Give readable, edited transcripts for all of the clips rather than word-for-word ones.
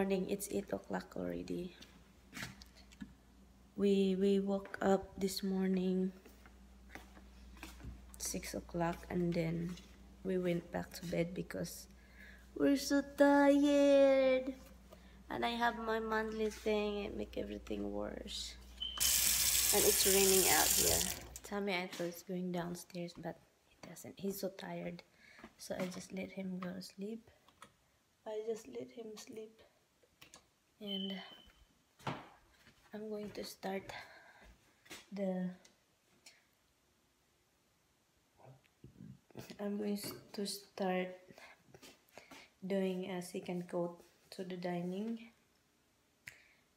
morning. It's 8 o'clock already. We woke up this morning 6 o'clock, and then we went back to bed because we're so tired. And I have my monthly thing. It make everything worse. And it's raining out here. Tommy, I thought it's going downstairs, but it doesn't. He's so tired. So I just let him go to sleep. And I'm going to start doing a second coat to the dining.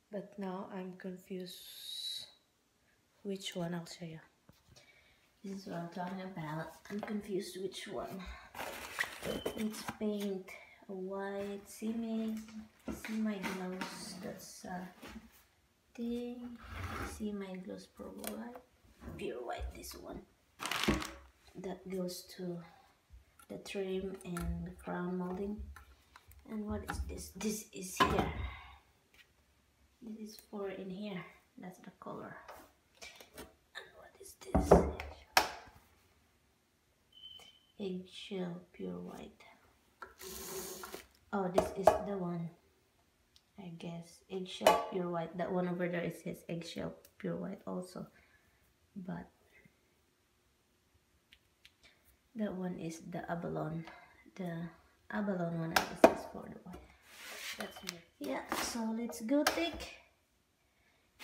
But now I'm confused which one. I'll show you. This is what I'm talking about. I'm confused which one. Let's paint a white. See my gloves. That's thing. See my gloves for white. Pure white. This one. That goes to the trim and the crown molding. And what is this? This is here. This is for in here. That's the color. And what is this? Eggshell pure white. Oh, this is the one, I guess. Eggshell pure white. That one over there, it says eggshell pure white also, but that one is the abalone. The abalone one, I guess, is for the white. That's me. Yeah, so let's go take.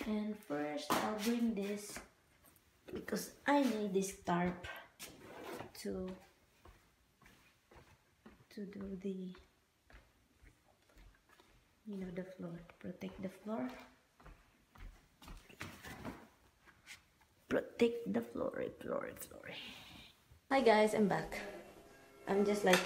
And first I'll bring this because I need this tarp to do the, you know, the floor, protect the floor. Protect the floor. Hi guys, I'm back. I'm just like,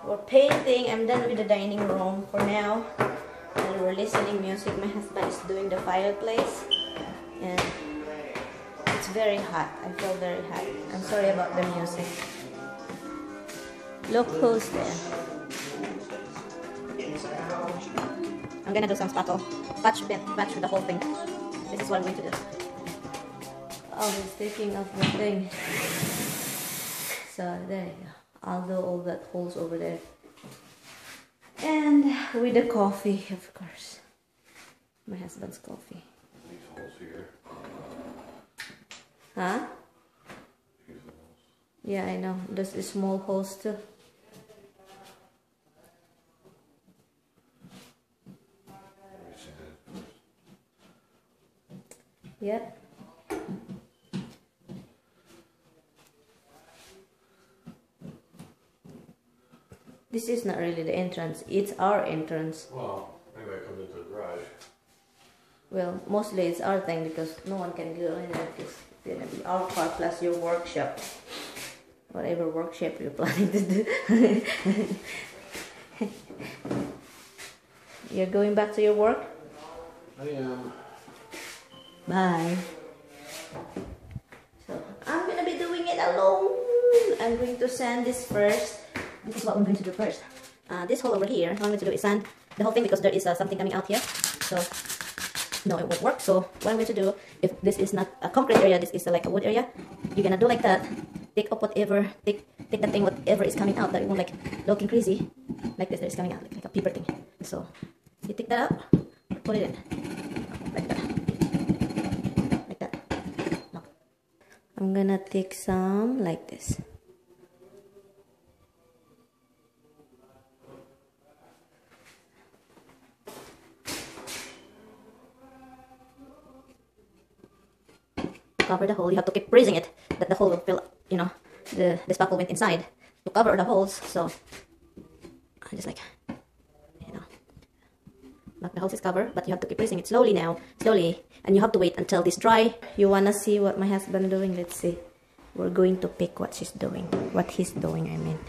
we're painting. I'm done with the dining room for now. And we're listening music. My husband is doing the fireplace. And it's very hot. I feel very hot. I'm sorry about the music. Look who's there. I'm gonna do some patch with the whole thing. This is what I'm going to do. Oh, he's taking off the thing. So there you go. I'll do all that holes over there. And with the coffee, of course. My husband's coffee. These holes here. Huh? Yeah, I know. There's the small holes too. Yep. This is not really the entrance. It's our entrance. Well, anybody comes into the garage. Well, mostly it's our thing because no one can go in there. It's gonna be our car plus your workshop. Whatever workshop you're planning to do. You're going back to your work? I am. Bye. So I'm gonna be doing it alone. I'm going to sand this first. This is what I'm going to do first. This hole over here, what I'm going to do is sand the whole thing because there is something coming out here. So no, it won't work. So what I'm going to do, if this is not a concrete area, this is like a wood area, you're gonna do like that. Take up whatever, take that thing, whatever is coming out that it won't like looking crazy, like this. That is coming out like a paper thing. So you take that up, put it in like that. No. I'm gonna take some like this. Cover the hole. You have to keep pressing it that the hole will fill, you know, the sparkle went inside to cover the holes. So I just like, you know, but the holes is covered, but you have to keep pressing it slowly now, slowly, and you have to wait until this dry. You wanna see what my husband doing? Let's see. We're going to pick what she's doing, what he's doing, I mean.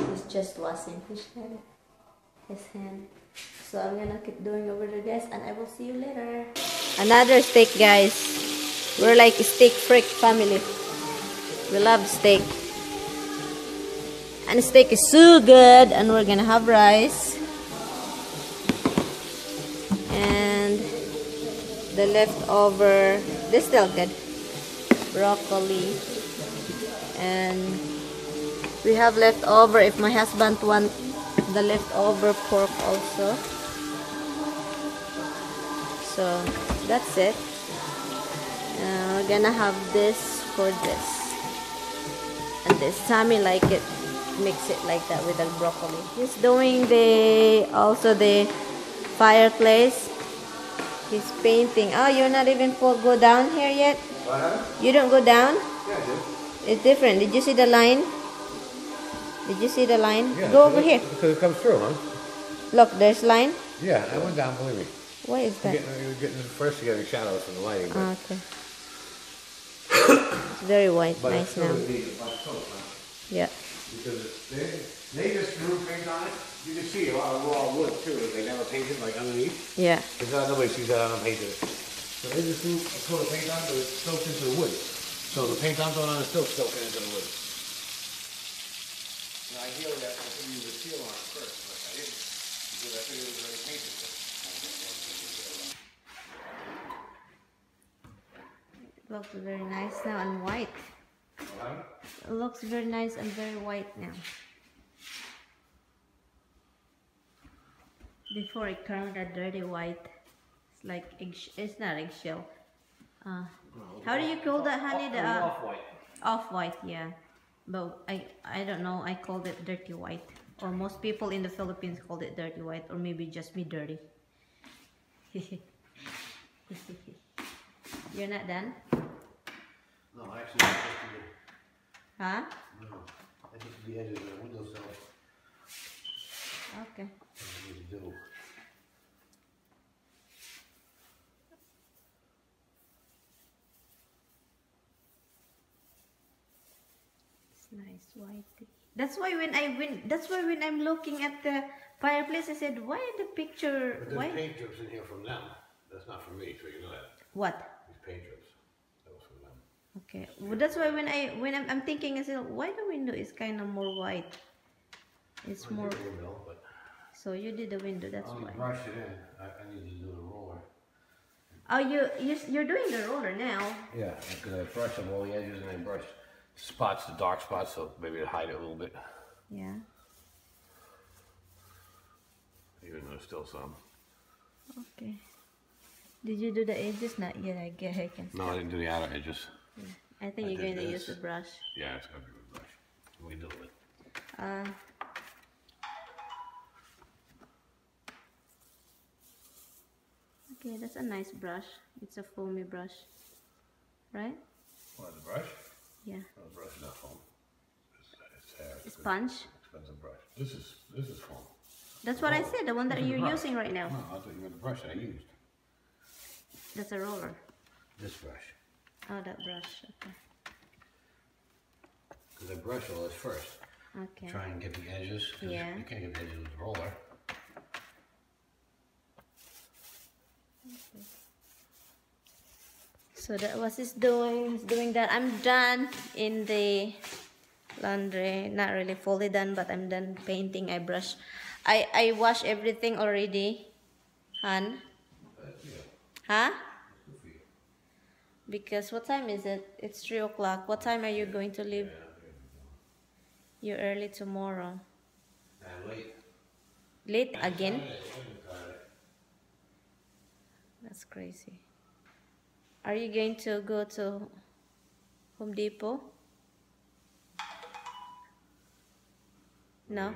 He's just washing his hair. his hand. So I'm gonna keep doing over there, guys, and I will see you later. Another steak, guys. We're like a steak freak family. We love steak. And steak is so good, and we're gonna have rice. And the leftover, this still good. Broccoli. And we have leftover if my husband wants the leftover pork also. So that's it. We're gonna have this for this. And this Sammy like it. Mix it like that with the broccoli. He's doing also the fireplace. He's painting. Oh, you're not even go down here yet? What? You don't go down? Yeah, I did. It's different. Did you see the line? Did you see the line? Yeah, Go over here. Because it comes through, huh? Look, there's line. Yeah, I went down, believe me. What is that? First you're getting shadows from the lighting, but... Okay. It's very white. But nice now. Yeah. Because they just threw paint on it. You can see a lot of raw wood too. They never painted like underneath. Yeah. Because nobody sees that unpainted. So they just threw a coat of paint on it, but it's soaked into the wood. So the paint I'm throwing on is still soaking into the wood. And ideally, I could use a seal on it first, but I didn't because I figured it was already painted. It looks very nice now and white. It looks very nice and very white now. Before it turned a dirty white. It's like it's not eggshell. How do you call that, honey? The Off-white. Off-white, yeah. But I don't know. I called it dirty white, or most people in the Philippines called it dirty white, or maybe just me dirty. You're not done? No, actually, I just did. Huh? No, I just did the edges of the windowsill. Okay. I need to do. It's nice white. That's why when I'm looking at the fireplace, I said, why the picture? But there's Why? paint drips in here from them. That's not from me, so you know that. What? These paint drips. That was from them. Okay. Well, that's why when I'm thinking, I said, why the window is kind of more white? It's I more. did the window, but So you did the window. That's I only why. brush it in. I need to do the roller. Oh, you're doing the roller now. Yeah, because I brush on all the edges and I brush spots, the dark spots, so maybe to hide it a little bit. Yeah. Even though there's still some. Okay. Did you do the edges? Not yet. I guess I can. No, I didn't do the outer edges. I think I you're did going to this. use the brush. Yeah, it's gonna be with brush. We can do it. Okay, that's a nice brush. It's a foamy brush, right? What, the brush? Yeah. No, the brush is not foam. It's hair. It's sponge. Expensive brush. This is foam. That's what I said. The one that This is you're brush. using right now. No, I thought you meant the brush that I used. That's a roller. This brush. Oh, that brush. Okay. Because I brush all this first. Okay. Try and get the edges. 'Cause Yeah. You can't get the edges with the roller. So that was he's doing. He's doing that. I'm done in the laundry. Not really fully done, but I'm done painting. I brush. I wash everything already. Han? Huh? Because what time is it? It's 3 o'clock. What time are you going to leave? You're early tomorrow. Late. Late again? That's crazy. Are you going to go to Home Depot? No?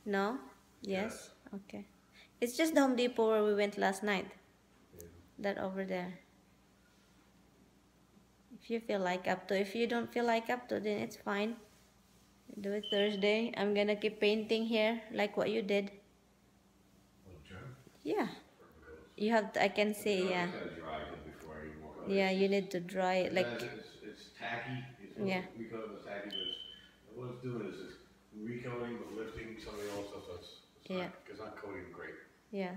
No? Yes? Okay. It's just the Home Depot where we went last night. That over there. If you feel like up to. If you don't feel like up to, then it's fine. Do it Thursday. I'm gonna keep painting here like what you did. Yeah. You have to, I can see, yeah. Yeah, you need to dry it like. It's tacky. Yeah. We call it tacky, but what it's doing is it's recoating but lifting something else. So it's Yeah. It's not coating great. Yeah.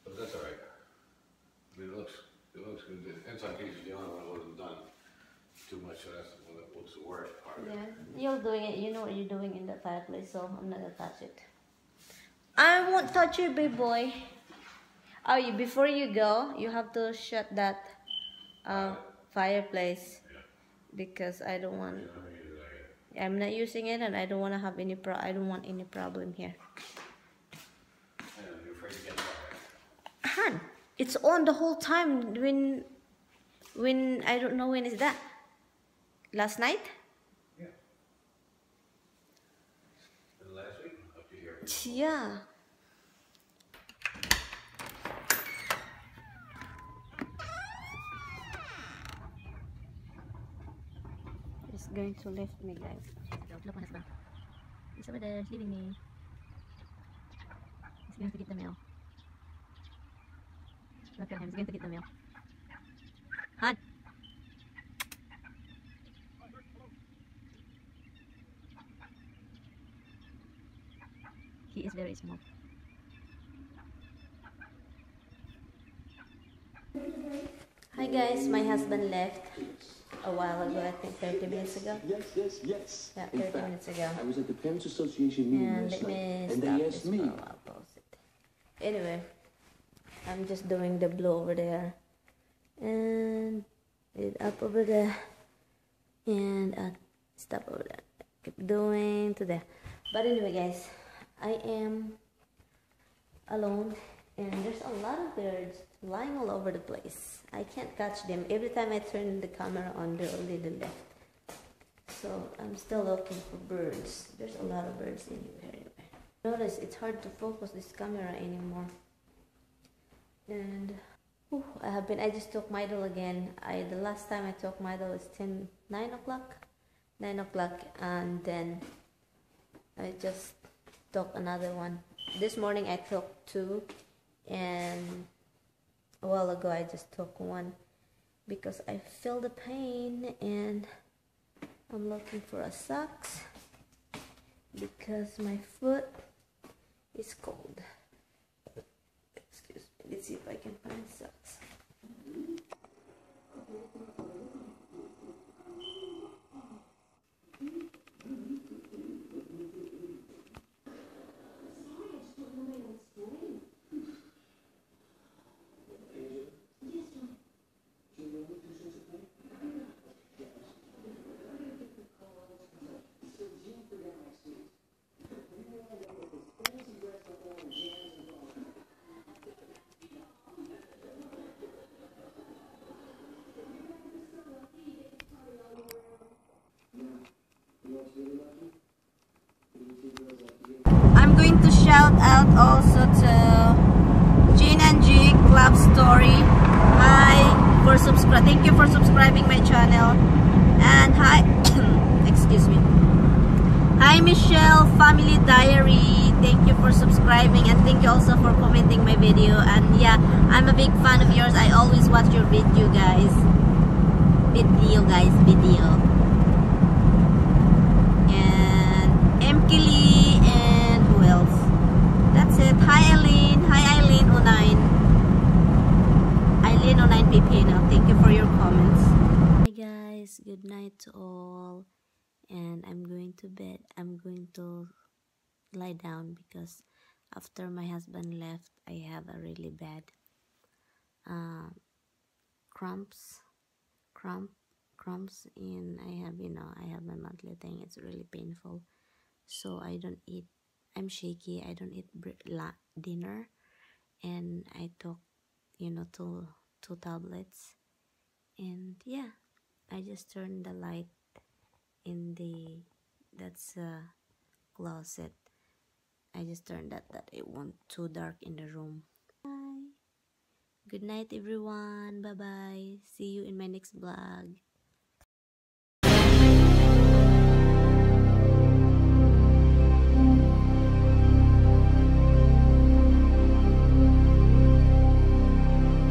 But that's all right. I mean, it looks good. The inside piece is the only one that wasn't done too much, so that's the one that looks the worst part of it. Yeah. You're doing it. You know what you're doing in the fireplace, so I'm not gonna touch it. I won't touch you, big boy. Oh, before you go, you have to shut that fireplace because I don't want. I'm not using it, and I don't want to have any I don't want any problem here. I know, you're afraid to get fire. Han, it's on the whole time. When I don't know when is that. Last night? Yeah. And last week, up to here. Yeah. It's going to lift me, guys. Look, my husband. He's over there, leaving me. He's going to get the mail. Look at him, he's going to get the mail. Han! He is very small. Hi guys, my husband left a while ago, I think 30 minutes ago. Yes. Yeah, In 30 fact, minutes ago. I was at the Parents Association meeting And last let night, me and stop they this asked for me. a while, pause it. Anyway, I'm just doing the blue over there. And it up over there. And stop over there. Keep doing to there. But anyway guys, I am alone. And there's a lot of birds flying all over the place. I can't catch them. Every time I turn the camera on, they're already left. So I'm still looking for birds. There's a lot of birds in here anyway. Notice it's hard to focus this camera anymore. And I just took Midol again. The last time I took Midol was 9 o'clock. 9 o'clock, and then I just took another one. This morning I took 2, and a while ago I just took 1 because I feel the pain, and I'm looking for a socks because my foot is cold. Excuse me, let's see if I can find socks. I'm going to shout out also to Jane and Jig Club Story. Thank you for subscribing my channel. And hi, excuse me. Hi Michelle Family Diary. Thank you for subscribing, and thank you also for commenting my video. And yeah, I'm a big fan of yours. I always watch your video, guys. Video. And Emkili, and who else? That's it. Hi Eileen. Hi Eileen 09. Eileen 09 PP now. Thank you for your comments. Hi guys. Good night to all. And I'm going to bed. I'm going to lie down because after my husband left, I have a really bad cramps, and I have my monthly thing. It's really painful, so I don't eat. I'm shaky. I don't eat dinner, and I took two tablets, and yeah, I just turned the light in that's closet. I just turned that it won't too dark in the room. Bye. Good night everyone. Bye bye. See you in my next vlog.